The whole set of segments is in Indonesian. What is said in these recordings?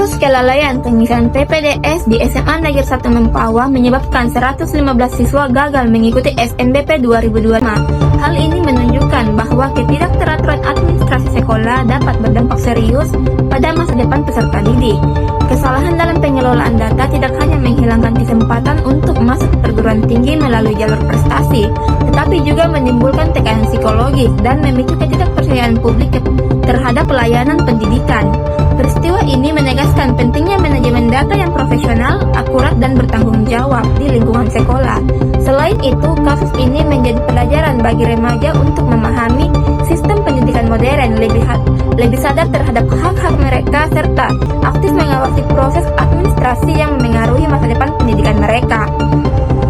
Kasus kelalaian pengisian PPDS di SMA Negeri 1 Mempawah menyebabkan 115 siswa gagal mengikuti SNBP 2025. Hal ini menunjukkan bahwa ketidakteraturan administrasi sekolah dapat berdampak serius pada masa depan peserta didik. Kesalahan dalam pengelolaan data tidak hanya menghilangkan kesempatan untuk masuk perguruan tinggi melalui jalur prestasi, tetapi juga menimbulkan tekanan psikologis dan memicu ketidakpercayaan publik terhadap pelayanan pendidikan. Peristiwa ini menegaskan pentingnya manajemen data yang profesional, akurat, dan bertanggung jawab di lingkungan sekolah. Selain itu, kasus ini menjadi pelajaran bagi remaja untuk memahami sistem pendidikan modern, lebih sadar terhadap hak-hak mereka, serta aktif mengawasi proses administrasi yang mengaruhi masa depan pendidikan mereka.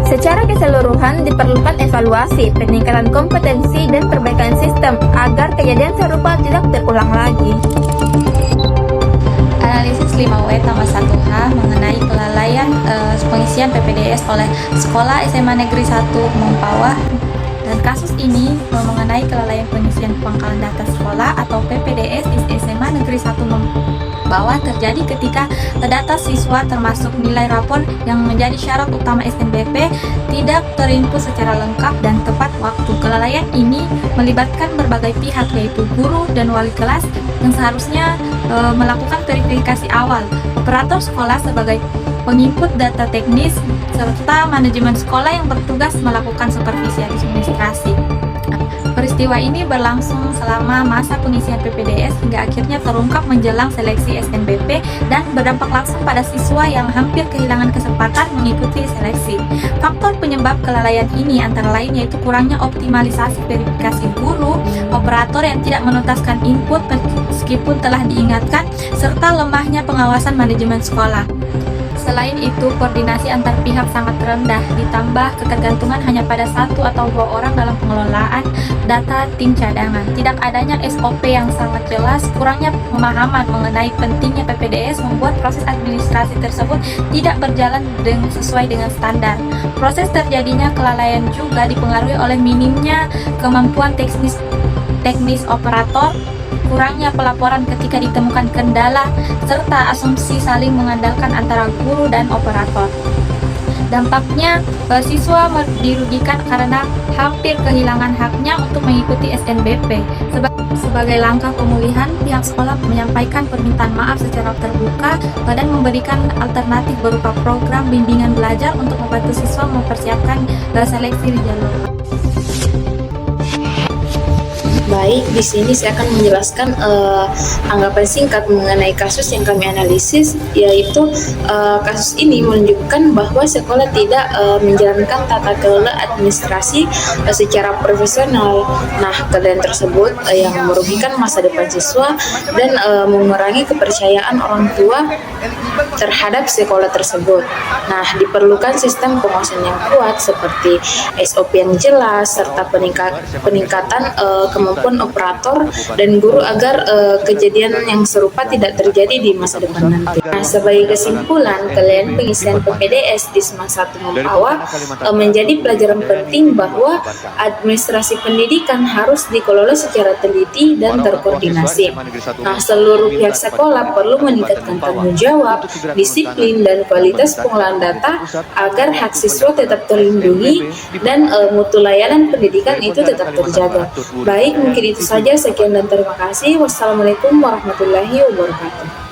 Secara keseluruhan, diperlukan evaluasi, peningkatan kompetensi, dan perbaikan sistem agar kejadian serupa tidak terulang lagi. Analisis 5W tambah 1H mengenai kelalaian pengisian PPDS oleh Sekolah SMA Negeri 1 Mempawah. Dan kasus ini mengenai kelalaian pengisian pangkalan data sekolah atau PPDS di SMA Negeri 1 Mempawah terjadi ketika data siswa termasuk nilai rapor yang menjadi syarat utama SNBP tidak terinput secara lengkap dan tepat waktu. Kelalaian ini melibatkan berbagai pihak, yaitu guru dan wali kelas yang seharusnya melakukan verifikasi awal, operator sekolah sebagai penginput data teknis, serta manajemen sekolah yang bertugas melakukan supervisi administrasi. Peristiwa ini berlangsung selama masa pengisian PPDS hingga akhirnya terungkap menjelang seleksi SNBP dan berdampak langsung pada siswa yang hampir kehilangan kesempatan mengikuti seleksi. Faktor penyebab kelalaian ini antara lain yaitu kurangnya optimalisasi verifikasi guru, operator yang tidak menuntaskan input meskipun telah diingatkan, serta lemahnya pengawasan manajemen sekolah. Selain itu, koordinasi antar pihak sangat rendah, ditambah ketergantungan hanya pada 1 atau 2 orang dalam pengelolaan data tim cadangan. Tidak adanya SOP yang sangat jelas, kurangnya pemahaman mengenai pentingnya PPDS membuat proses administrasi tersebut tidak berjalan sesuai dengan standar. Proses terjadinya kelalaian juga dipengaruhi oleh minimnya kemampuan teknis operator, kurangnya pelaporan ketika ditemukan kendala, serta asumsi saling mengandalkan antara guru dan operator. Dampaknya, siswa dirugikan karena hampir kehilangan haknya untuk mengikuti SNBP. Sebagai langkah pemulihan, pihak sekolah menyampaikan permintaan maaf secara terbuka dan memberikan alternatif berupa program bimbingan belajar untuk membantu siswa mempersiapkan seleksi di jalur. Baik, di sini saya akan menjelaskan anggapan singkat mengenai kasus yang kami analisis, yaitu kasus ini menunjukkan bahwa sekolah tidak menjalankan tata kelola administrasi secara profesional. Nah, keadaan tersebut yang merugikan masa depan siswa dan mengurangi kepercayaan orang tua terhadap sekolah tersebut. Nah, diperlukan sistem pengawasan yang kuat seperti SOP yang jelas serta peningkatan kemampuan operator dan guru agar kejadian yang serupa tidak terjadi di masa depan nanti. Nah, sebagai kesimpulan, kelalaian pengisian PPDS di SMA 1 Mempawah menjadi pelajaran penting bahwa administrasi pendidikan harus dikelola secara teliti dan terkoordinasi. Nah, seluruh pihak sekolah perlu meningkatkan tanggung jawab, disiplin, dan kualitas pengelolaan data agar hak siswa tetap terlindungi dan mutu layanan pendidikan itu tetap terjaga. Baik, mungkin itu saja. Sekian dan terima kasih. Wassalamualaikum warahmatullahi wabarakatuh.